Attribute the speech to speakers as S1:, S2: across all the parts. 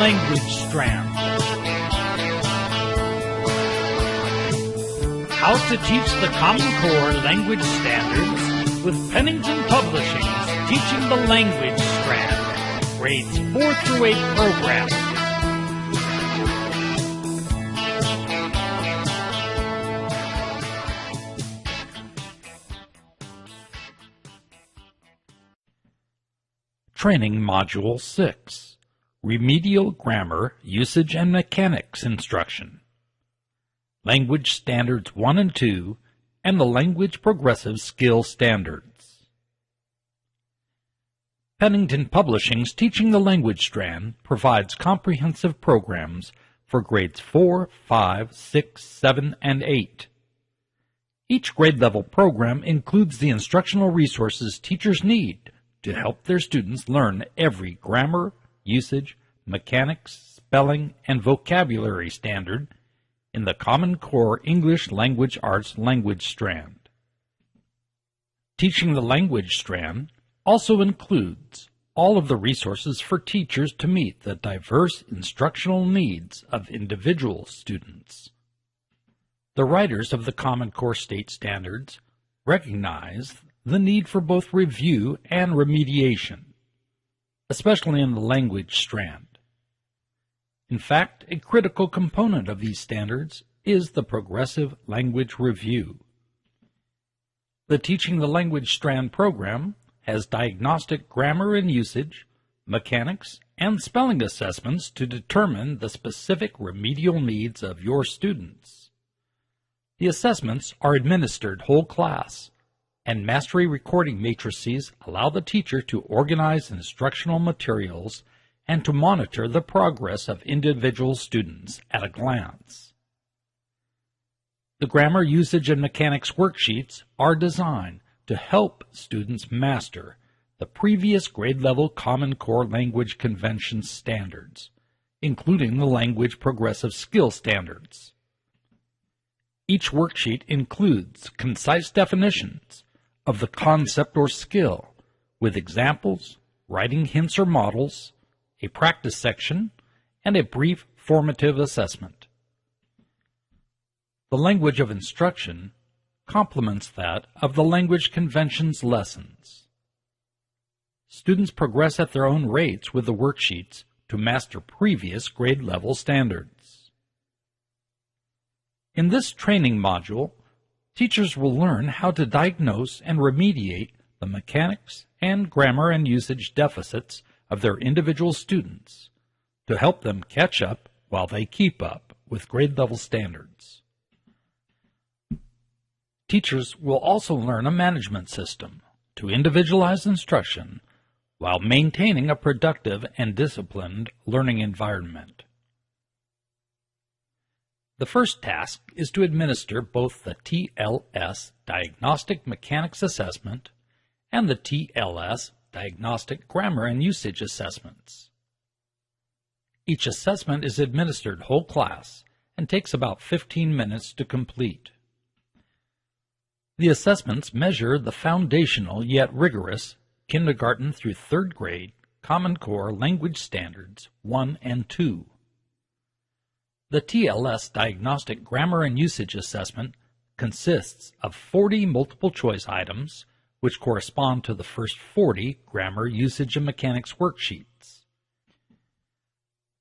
S1: language strand. How to teach the Common Core language standards with Pennington Publishing's Teaching the Language Strand, grades 4 through 8 program. Training Module 6, Remedial Grammar, Usage and Mechanics Instruction. Language Standards 1 and 2, and the Language Progressive Skill Standards. Pennington Publishing's Teaching the Language Strand provides comprehensive programs for grades 4, 5, 6, 7, and 8. Each grade-level program includes the instructional resources teachers need to help their students learn every grammar, usage, mechanics, spelling, and vocabulary standard in the Common Core English Language Arts language strand. Teaching the language strand also includes all of the resources for teachers to meet the diverse instructional needs of individual students. The writers of the Common Core State Standards recognize the need for both review and remediation, especially in the language strand. In fact, a critical component of these standards is the progressive language review. The Teaching the Language Strand program has diagnostic grammar and usage, mechanics, and spelling assessments to determine the specific remedial needs of your students. The assessments are administered whole class, and mastery recording matrices allow the teacher to organize instructional materials and to monitor the progress of individual students at a glance. The grammar, usage, and mechanics worksheets are designed to help students master the previous grade-level Common Core Language Convention standards, including the Language Progressive Skill Standards. Each worksheet includes concise definitions of the concept or skill, with examples, writing hints or models, a practice section, and a brief formative assessment. The language of instruction complements that of the language convention's lessons. Students progress at their own rates with the worksheets to master previous grade-level standards. In this training module, teachers will learn how to diagnose and remediate the mechanics and grammar and usage deficits of their individual students to help them catch up while they keep up with grade-level standards. Teachers will also learn a management system to individualize instruction while maintaining a productive and disciplined learning environment. The first task is to administer both the TLS Diagnostic Mechanics Assessment and the TLS Diagnostic Grammar and Usage Assessments. Each assessment is administered whole class and takes about 15 minutes to complete. The assessments measure the foundational yet rigorous kindergarten through third grade Common Core Language Standards 1 and 2. The TLS Diagnostic Grammar and Usage Assessment consists of 40 multiple-choice items, which correspond to the first 40 grammar, usage, and mechanics worksheets.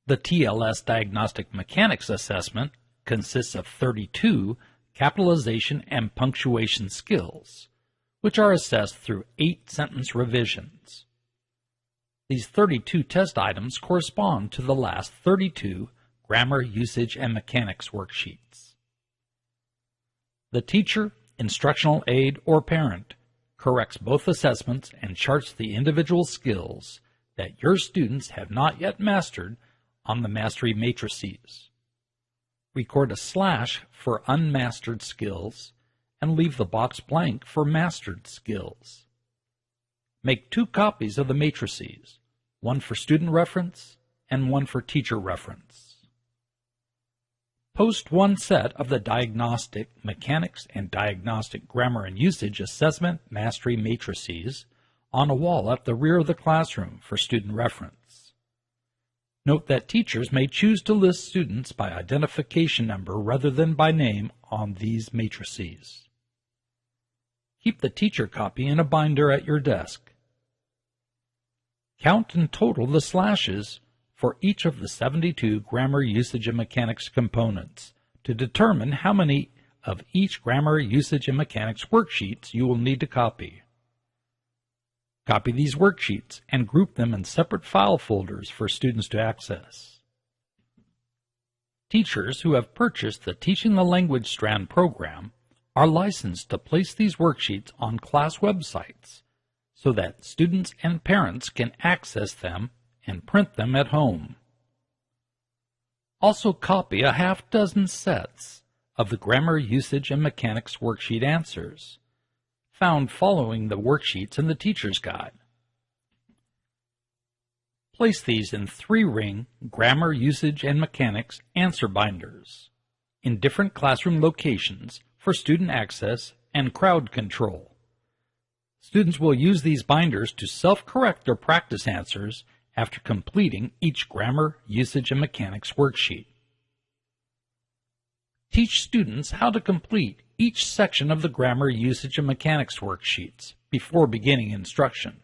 S1: The TLS Diagnostic Mechanics Assessment consists of 32 capitalization and punctuation skills, which are assessed through 8 sentence revisions. These 32 test items correspond to the last 32 grammar, usage, and mechanics worksheets. The teacher, instructional aide, or parent corrects both assessments and charts the individual skills that your students have not yet mastered on the mastery matrices. Record a slash for unmastered skills and leave the box blank for mastered skills. Make 2 copies of the matrices, one for student reference and one for teacher reference. Post one set of the Diagnostic Mechanics and Diagnostic Grammar and Usage Assessment Mastery Matrices on a wall at the rear of the classroom for student reference. Note that teachers may choose to list students by identification number rather than by name on these matrices. Keep the teacher copy in a binder at your desk. Count and total the slashes for each of the 72 grammar, usage, and mechanics components to determine how many of each grammar, usage, and mechanics worksheets you will need to copy. Copy these worksheets and group them in separate file folders for students to access. Teachers who have purchased the Teaching the Language Strand program are licensed to place these worksheets on class websites so that students and parents can access them and print them at home. Also copy a half-dozen sets of the Grammar, Usage, and Mechanics worksheet answers found following the worksheets in the Teacher's Guide. Place these in 3-ring Grammar, Usage, and Mechanics answer binders in different classroom locations for student access and crowd control. Students will use these binders to self-correct their practice answers after completing each Grammar, Usage, and Mechanics worksheet. Teach students how to complete each section of the Grammar, Usage, and Mechanics worksheets before beginning instruction.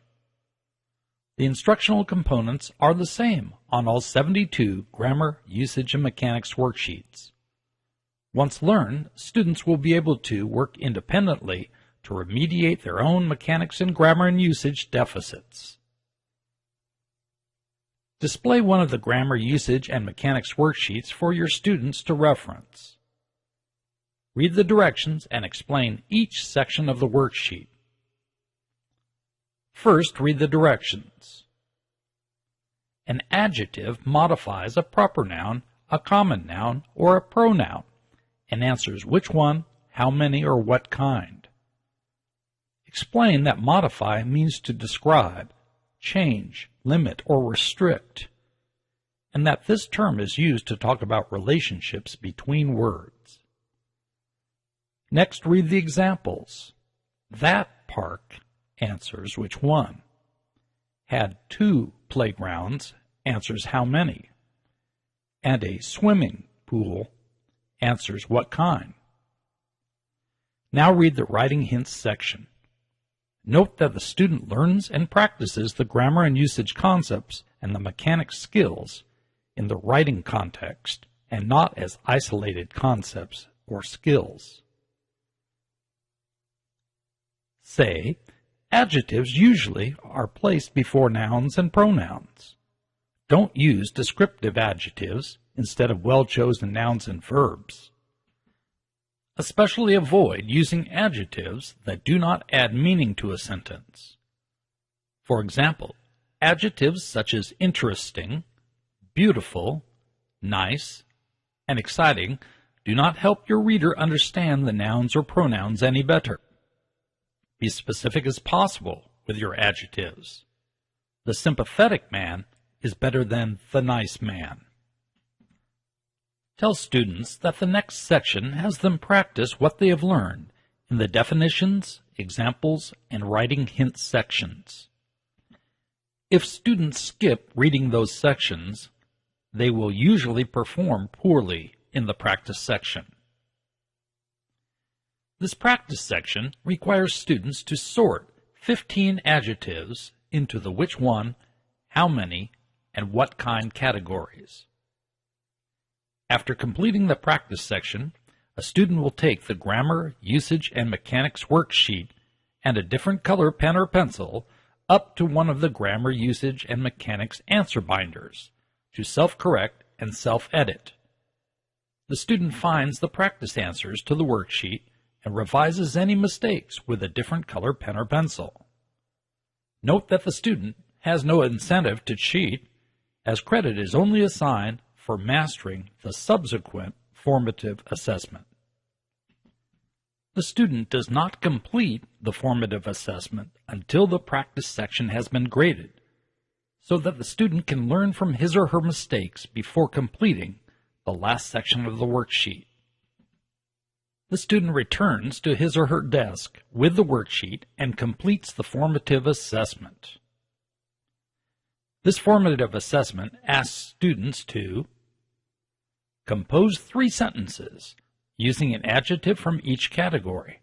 S1: The instructional components are the same on all 72 Grammar, Usage, and Mechanics worksheets. Once learned, students will be able to work independently to remediate their own mechanics and grammar and usage deficits. Display one of the Grammar, Usage, and Mechanics worksheets for your students to reference. Read the directions and explain each section of the worksheet. First, read the directions. An adjective modifies a proper noun, a common noun, or a pronoun, and answers which one, how many, or what kind. Explain that modify means to describe, change, limit, or restrict, and that this term is used to talk about relationships between words. Next, read the examples. That park answers which one. Had 2 playgrounds answers how many. And a swimming pool answers what kind. Now read the writing hints section. Note that the student learns and practices the grammar and usage concepts and the mechanics skills in the writing context and not as isolated concepts or skills. Say, adjectives usually are placed before nouns and pronouns. Don't use descriptive adjectives instead of well-chosen nouns and verbs. Especially avoid using adjectives that do not add meaning to a sentence. For example, adjectives such as interesting, beautiful, nice, and exciting do not help your reader understand the nouns or pronouns any better. Be specific as possible with your adjectives. The sympathetic man is better than the nice man. Tell students that the next section has them practice what they have learned in the definitions, examples, and writing hints sections. If students skip reading those sections, they will usually perform poorly in the practice section. This practice section requires students to sort 15 adjectives into the which one, how many, and what kind categories. After completing the practice section, a student will take the Grammar, Usage, and Mechanics worksheet and a different color pen or pencil up to one of the Grammar, Usage, and Mechanics answer binders to self-correct and self-edit. The student finds the practice answers to the worksheet and revises any mistakes with a different color pen or pencil. Note that the student has no incentive to cheat, as credit is only assigned for mastering the subsequent formative assessment. The student does not complete the formative assessment until the practice section has been graded, so that the student can learn from his or her mistakes before completing the last section of the worksheet. The student returns to his or her desk with the worksheet and completes the formative assessment. This formative assessment asks students to compose 3 sentences using an adjective from each category.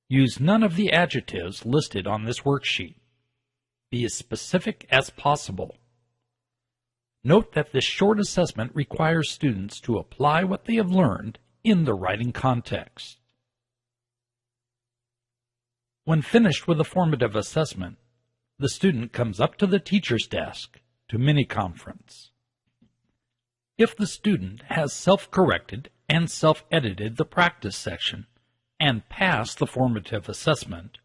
S1: Use none of the adjectives listed on this worksheet. Be as specific as possible. Note that this short assessment requires students to apply what they have learned in the writing context. When finished with a formative assessment, the student comes up to the teacher's desk to mini-conference. If the student has self-corrected and self-edited the practice section and passed the formative assessment,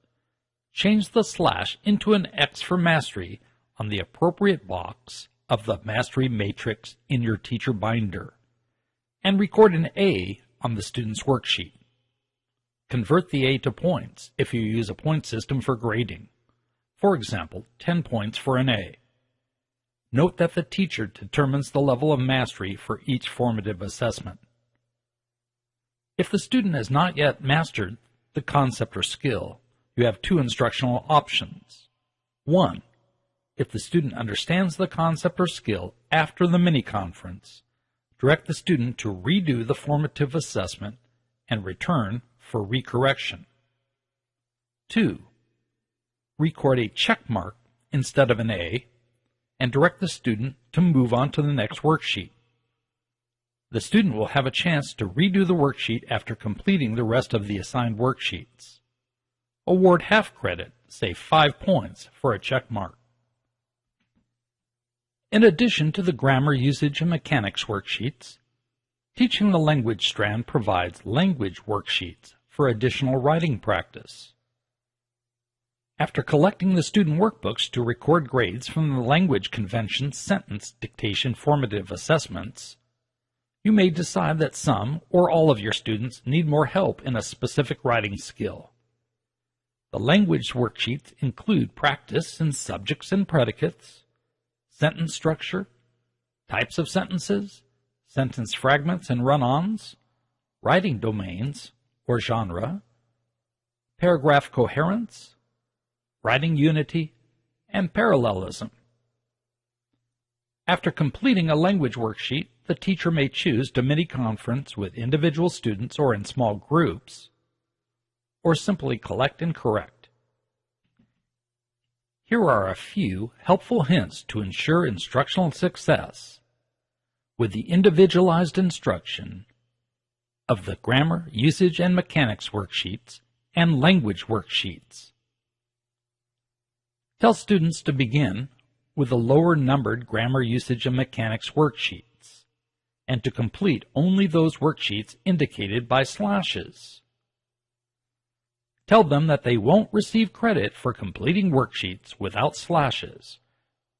S1: change the slash into an X for mastery on the appropriate box of the mastery matrix in your teacher binder, and record an A on the student's worksheet. Convert the A to points if you use a point system for grading. For example, 10 points for an A. Note that the teacher determines the level of mastery for each formative assessment. If the student has not yet mastered the concept or skill, you have 2 instructional options. 1. If the student understands the concept or skill after the mini-conference, direct the student to redo the formative assessment and return for recorrection. 2. Record a check mark instead of an A and direct the student to move on to the next worksheet. The student will have a chance to redo the worksheet after completing the rest of the assigned worksheets. Award half credit, say 5 points, for a check mark. In addition to the grammar, usage, and mechanics worksheets, Teaching the Language Strand provides language worksheets for additional writing practice. After collecting the student workbooks to record grades from the language convention sentence dictation formative assessments, you may decide that some or all of your students need more help in a specific writing skill. The language worksheets include practice in subjects and predicates, sentence structure, types of sentences, sentence fragments and run-ons, writing domains or genre, paragraph coherence, writing unity, and parallelism. After completing a language worksheet, the teacher may choose to mini-conference with individual students or in small groups, or simply collect and correct. Here are a few helpful hints to ensure instructional success with the individualized instruction of the grammar, usage, and mechanics worksheets and language worksheets. Tell students to begin with the lower numbered grammar, usage, and mechanics worksheets, and to complete only those worksheets indicated by slashes. Tell them that they won't receive credit for completing worksheets without slashes,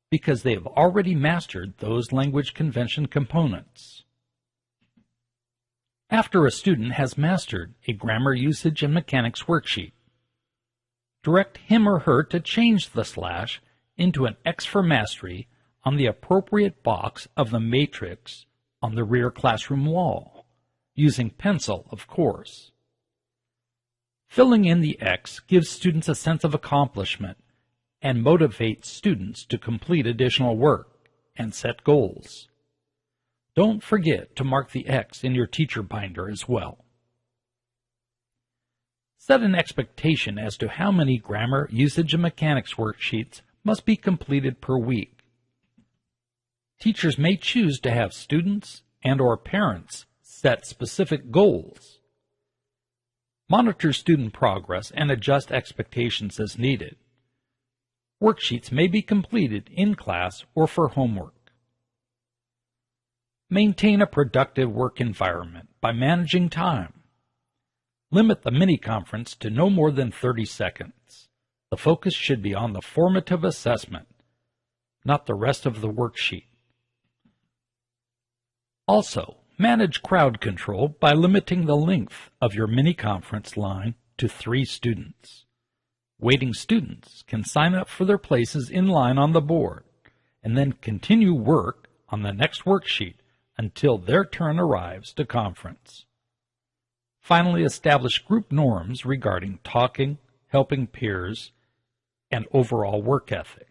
S1: because they have already mastered those language convention components. After a student has mastered a grammar, usage, and mechanics worksheet, direct him or her to change the slash into an X for mastery on the appropriate box of the matrix on the rear classroom wall, using pencil, of course. Filling in the X gives students a sense of accomplishment and motivates students to complete additional work and set goals. Don't forget to mark the X in your teacher binder as well. Set an expectation as to how many grammar, usage, and mechanics worksheets must be completed per week. Teachers may choose to have students and/or parents set specific goals. Monitor student progress and adjust expectations as needed. Worksheets may be completed in class or for homework. Maintain a productive work environment by managing time. Limit the mini-conference to no more than 30 seconds. The focus should be on the formative assessment, not the rest of the worksheet. Also, manage crowd control by limiting the length of your mini-conference line to 3 students. Waiting students can sign up for their places in line on the board and then continue work on the next worksheet until their turn arrives to conference. Finally, establish group norms regarding talking, helping peers, and overall work ethic.